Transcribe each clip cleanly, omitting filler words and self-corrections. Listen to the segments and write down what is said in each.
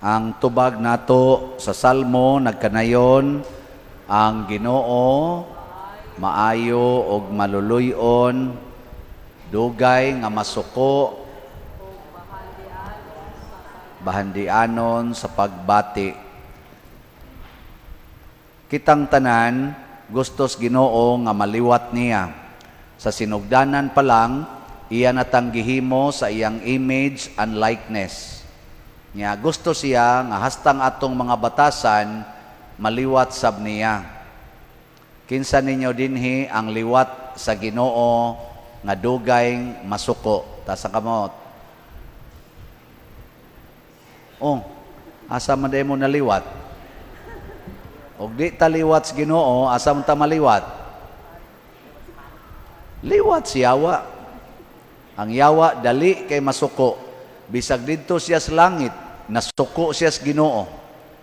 Ang tubag nato sa Salmo nagkanayon, ang Ginoo maayo og maluluyon, dugay nga masuko, bahandianon sa pagbati. Kitang tanan gustos Ginoo nga maliwat niya. Sa sinugdanan pa lang, iya natang gihimo sa iyang image and likeness. Nya gusto siya nga hastang atong mga batasan maliwat sab niya. Kinsa ninyo dinhi ang liwat sa Ginoo nga dugay masuko. Ta sa kamot. Oh, asa man mo naliwat? Og di ta liwat sa Ginoo, asa man ta maliwat? Liwat si Yawa. Ang Yawa dali kay masuko. Bisag didto siya sa langit, nasuko siya sa Ginoo.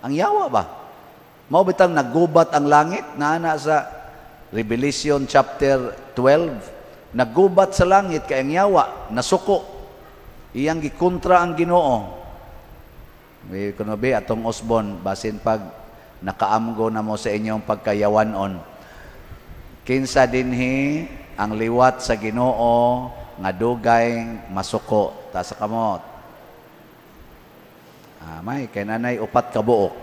Ang Yawa ba? Mao bitang naggubat ang langit na ana sa Revelation chapter 12. Naggubat sa langit kay ang Yawa nasuko. Iyang gikontra ang Ginoo. May kuno be atong usbon basin pag nakaamgo na mo sa inyong pagkayawanon. Kinsa dinhi ang liwat sa Ginoo nga dugay masuko. Ta sa kamot. May kay nanay upat ka buok.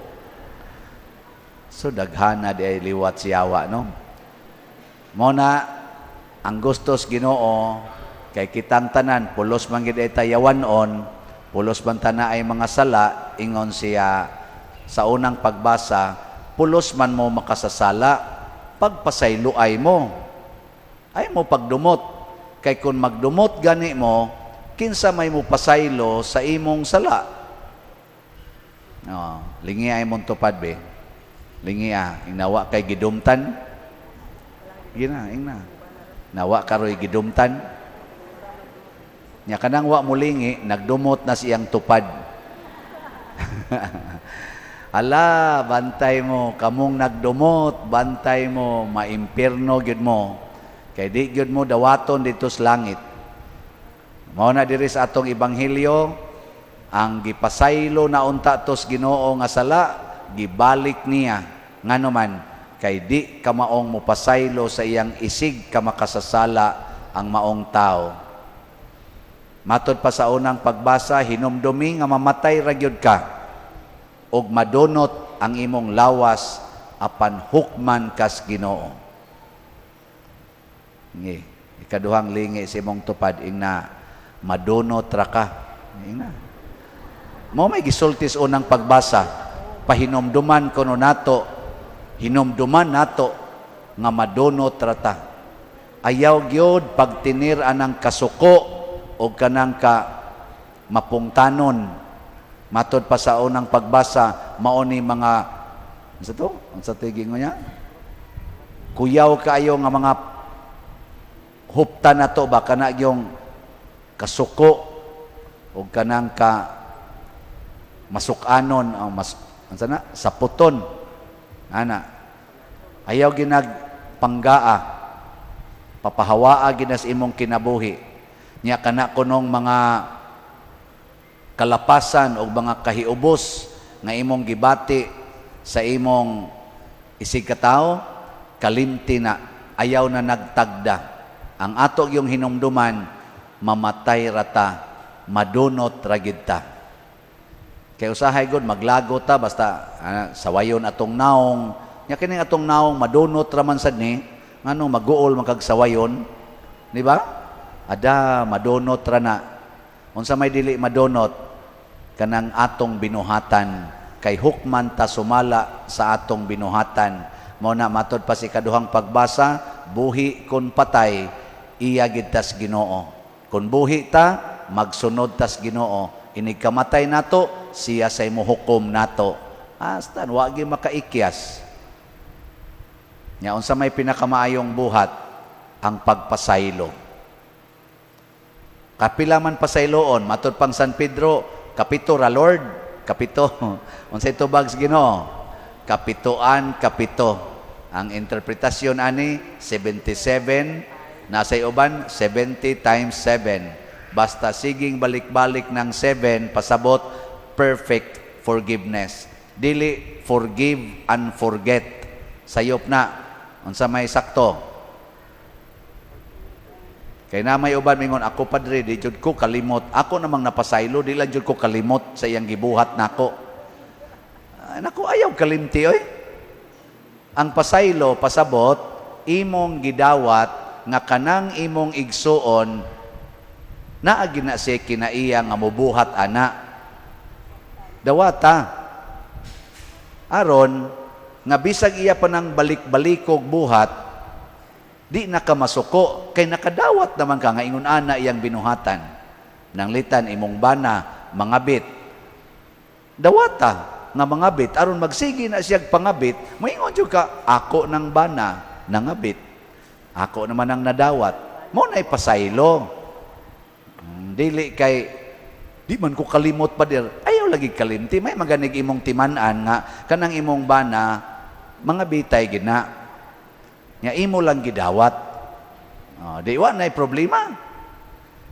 So daghana di ay liwat si Yawa, no? Muna ang gustos Ginoo kay kitang tanan pulos man gid ay tayawanon, pulos man tana ay mga sala, ingon siya sa unang pagbasa, pulos man mo makasasala, pagpasayloay mo. Ay mo pagdumot. Kay kung magdumot gani mo, kinsa may mo pasaylo sa imong sala. Lingi ay mong tupad be. Lingi inawa kay gidumtan. Ingna. Nawa karoy gidumtan. Nya kanang wa mo lingi, nagdumot na siyang tupad. Ala, bantay mo, kamong nagdumot, bantay mo, maimpirno gyud mo. Kay di gyud mo dawaton dito sa langit. Mao na diri sa atong ebanghelyo, ang gipasaylo na unta tos Ginoo nga sala, gibalik niya ngano man kay di ka maong mopasaylo sa iyang isig ka makasasala ang maong tao. Matod pa sa unang pagbasa, hinumdumi nga mamatay ra gyud ka og madunot ang imong lawas apan hukman kas Ginoo. Ngi, ikaduhang lingi sa imong tupad ingna madunot ra ka. Ingna. Mao may gisultis unang pagbasa, pahinumduman kuno nato, hinumduman nato nga madunot ra ta. Ayaw gyud pagtinir anang kasuko o kanang ka mapungtanon. Matod pa sa unang pagbasa, mao ni mga ang sa tiging niya, kuyaw kayo nga mga hupta na to ba kana yung kasuko o kanang ka masukanon ang saputon ana ayaw ginag panggaa papahawaa ginas imong kinabuhi nya kana kunong mga kalapasan o mga kahiubos nga imong gibati sa imong isig katao kalimti na ayaw na nagtagda ang ato yung hinumduman mamatay rata madunot ragid ta. Kay usahay gud maglago ta basta sawayon atong naong. Nya kining atong naong madunot ra man sad ni ngano maguol man kag sawayon, di ba? Ada madunot ra na. Unsa may dili madunot kanang atong binuhatan kay hukman ta sumala sa atong binuhatan. Mao na matod pa si kaduhang pagbasa, buhi kun patay iya gid tas Ginoo. Kun buhi ta magsunod tas Ginoo. Inig kamatay nato, siya say mohukom nato. Astan, wagi makaikyas. Nya unsa may pinakamaayong buhat ang pagpasaylo. Kapila man pasayloon, matod pang San Pedro, kapito ra Lord, kapito. Unsay tubag sa Ginoo? Kapitoan, kapito. Ang interpretasyon ani 77, nasay uban 70 times 7. Basta siging balik-balik ng 7, pasabot perfect forgiveness. Dili forgive and forget. Sayop na. Unsa may sakto. Kay na may uban mingon, ako padre, di jud ko kalimot. Ako namang napasaylo, di lang jud ko kalimot sa iyang gibuhat nako. Nako, ayaw kalimti, oy. Ang pasaylo, pasabot, imong gidawat, nga kanang imong igsuon, naagi na siya kinaiya nga mubuhat ana. Dawata. Aron, nga bisag iya pa ng balik-balikog buhat, di nakamasuko, kay nakadawat naman ka nga ingon ana iyang binuhatan. Nang litan imong bana, mangabit. Dawata nga mangabit, aron magsigi na siyag pangabit, moingon jud ka, ako ng bana, nangabit. Ako naman ang nadawat. Mo na'y pasaylo. Dili kay, di man ko kalimot pa dir. Ayaw lagi kalimti. May maganig imong timanan nga, kanang imong bana, mga bitay gina. Nga imo lang gidawat. Di wa na'y problema.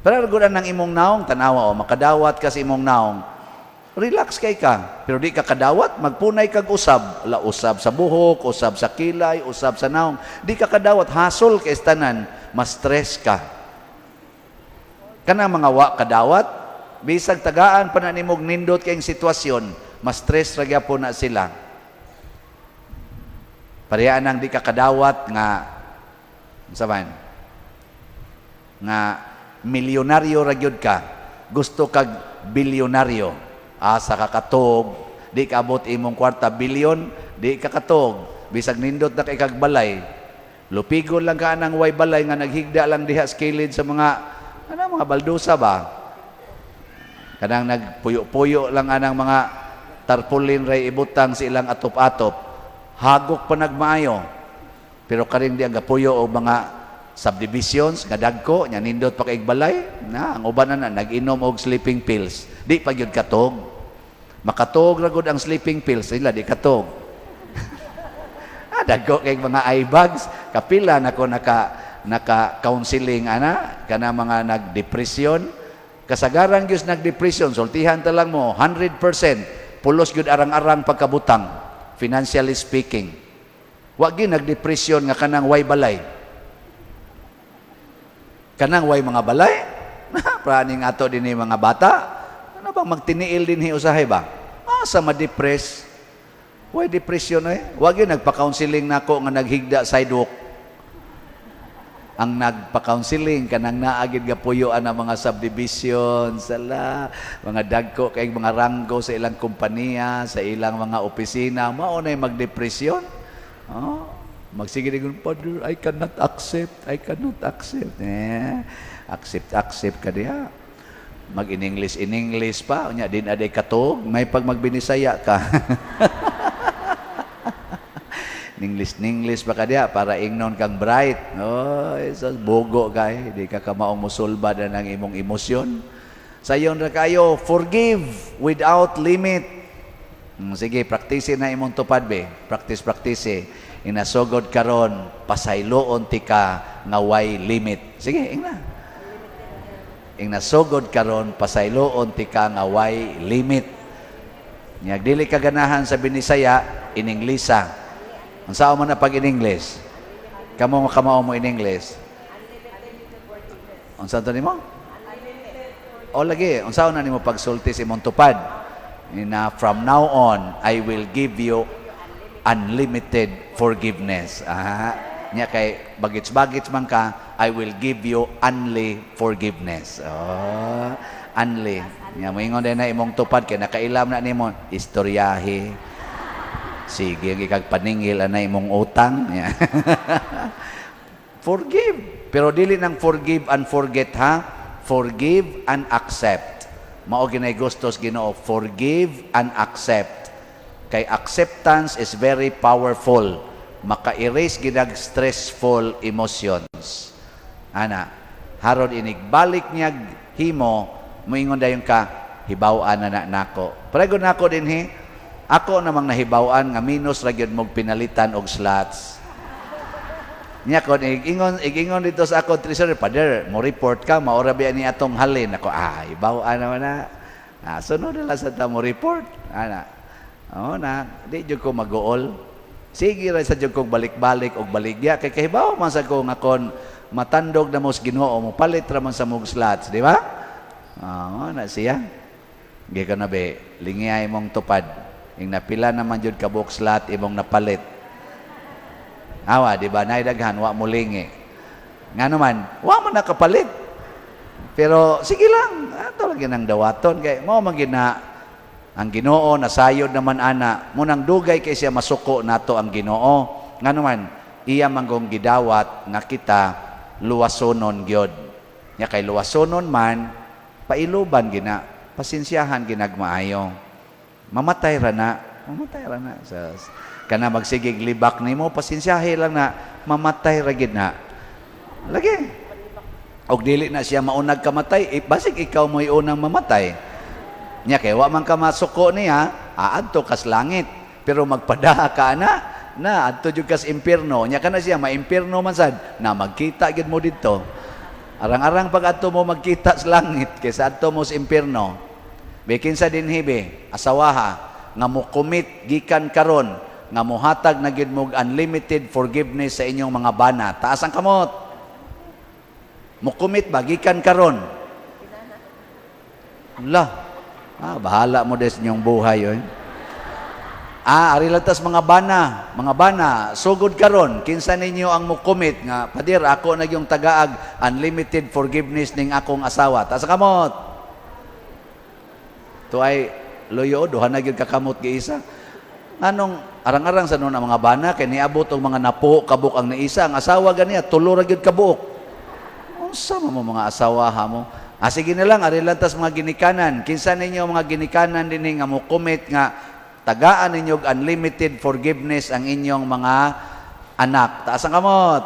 Pero gudan ng imong naong, tanawa makadawat ka sa imong naong, relax kay ka. Pero di ka kadawat, magpunay kag usab. Usab sa buhok, usab sa kilay, usab sa naong. Di ka kadawat, hasol kay tanan, mas stress ka. Kanang mga wa kadawat, bisag tagaan pa na nimog nindot kayong sitwasyon, mas stress ragya po na sila. Parehas nang di ka kadawat nga, saban, nga milyonaryo ragyod ka, gusto kag bilyonaryo, asa ka katog, di ka abot imong kwarta bilyon, di ka katog, bisag nindot na kay kag balay, lupigon lang ka nang way balay nga naghigda lang diha skilid sa mga mga baldusa ba? Kanang nagpuyo-puyo lang anang mga tarpaulin ray ibutang sa ilang atop-atop. Hagok pa nagmaayo. Pero karing di ang gapuyo o mga subdivisions, nga dagko, nya nindot pa kay balay, na ang uban na nag-inom og sleeping pills. Di pa gyud katog. Makatog ra gud ang sleeping pills, sila di katog. Dagko kay mga eye bags, kapila nako naka-counseling ana kana mga nagdepresyon. Kasagaran gyud nagdepresyon, sultihan ta lang mo 100% pulos gyud arang-arang pagkabutang. Financially speaking, wag gyud nagdepresyon nga kanang way balay. Kanang way mga balay, praning ato dinhi mga bata, ano bang magtiniil dinhi usahay ba? Asa ma-depress? Way depression eh. Wag gyud nagpa-counseling nako nga naghigda sidewalk. Ang nagpa-counseling kanang naagid nga puyoan ang mga subdivision, sala, mga dagko kay mga ranggo sa ilang kompanya, sa ilang mga opisina, mao nay magdepresyon. Magsige gun, Father, I cannot accept. Accept ka diha. Mag-in-English pa, unya din aday katog, may pag magbinisaya ka. English pa ka diya para ingnon kang bright. So bogo kay, di ka kamaong musulbad na ng imong emosyon. Sayon ra kayo, forgive without limit. Sige, praktisin na imong tupad be. Practice. Inasugod karon, pasayloon ti ka nga way limit. Sige, ingna. Inasugod karon, pasayloon ti ka nga way limit. Nya dili ka ganahan sa binisaya, in Inglesa. Unsao man na pag in English? Kamo mo in English? Unsa to nimo? O lagi, unsao na nimo pagsulti sa imong tupad? Na from now on, I will give you unlimited forgiveness. Nya kay bagits-bagits man ka, I will give you only forgiveness. Only. Nya moingon din na imong tupad kay nakailam na nimo istoryahe. Sige, ikag paningil anay imong utang. Forgive. Pero dili nang forgive and forget ha. Forgive and accept. Mao ginay gustos Ginoo, forgive and accept. Kay acceptance is very powerful. Maka-erase ginag stressful emotions. Ana, harod inigbalik niya himo, moingon dayon ka, hibaw-an na nako. Prego nako dinhi. Ako namang nahibaw-an nga minus ra gyud mog pinalitan og slots. Nya kon igingon dito sa ako treasurer, Father, mo report ka, maora ba ni atong halin ako. Hibaw-an naman na. Sunod na lang sa tamo report. Ana. Di jud ko mag-uol. Sige ra sa jud kong balik-balik og baligya kay kahibaw man sa ko nga kon matandog na mo sa Ginoo mo palit ra man sa mong slots, di ba? Na siya. Gi ka na be, lingiyay mong tupad. Ing napila naman jud ka book slot imong napalit. Awa, di ba? Naidaghan wa mo lingi. Nga naman, wa man nakapalit. Pero sige lang, ato lagi nang dawaton kay mo man gina ang Ginoo nasayod naman ana munang dugay kay siya masuko nato ang Ginoo. Nga naman, iya manggong gidawat nga kita luwasonon gyud. Nya kay luwasonon man pailuban gina, pasensyahan ginagmaayo. Mamatay ra na sa kana magsigig libak nimo pasensyahe lang na mamatay ra gid na. Lagi. Og dili na siya maunag kamatay, basig ikaw mo'y unang mamatay. Nya kay wa man ka masuko niya, aadto kas langit. Pero magpadaha ka na adto jud kas impierno. Nya kana siya maimpierno man sad, na magkita gid mo didto. Arang-arang pag adto mo magkita sa langit kaysa adto mo sa impierno. Bikin sa dinhi asawaha nga mukumit gikan karon nga muhatag na gid mo unlimited forgiveness sa inyong mga bana. Taas ang kamot. Mukumit ba gikan karon? Bahala mo des inyong buhay oy. Ari lantas mga bana, sugod karon kinsa ninyo ang mukumit nga padir ako nagyong tagaag unlimited forgiveness ning akong asawa. Taas ang kamot. Tuay loyo duha na gyud kakamot giisa. Anong arang-arang sa nun ang mga bana kay niabot og mga napo kabuk ang naisa ang asawa ganiya tulo ra gyud kabuok. Unsa mo mga asawaha mo? Sige na lang ari lantas mga ginikanan. Kinsa ninyo mga ginikanan dinhi nga mukumit nga tagaan ninyo unlimited forgiveness ang inyong mga anak. Taas ang kamot.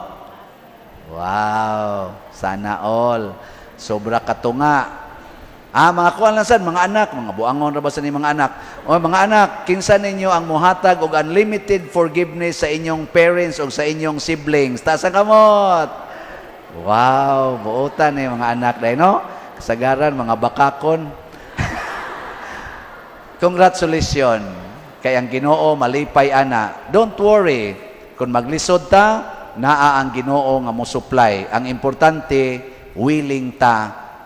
Wow, sana all. Sobra katunga. Mga kuwan lang sad, mga anak, mga buangon ra ba sa ni mga anak? O mga anak, kinsa ninyo ang muhatag og unlimited forgiveness sa inyong parents o sa inyong siblings? Taas ang kamot. Wow, buotan eh mga anak dahil, no? Kasagaran, mga bakakon. Congratulations. Kay ang Ginoo malipay ana. Don't worry. Kung maglisod ta, naa ang Ginoo nga mo supply. Ang importante, willing ta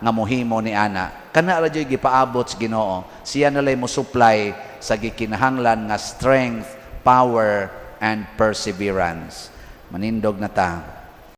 nga mohimo ni ana. Kana ra jud gipaabot sa Ginoo. Siya na lay mo supply sa gikinahanglan nga strength, power, and perseverance. Manindog na ta.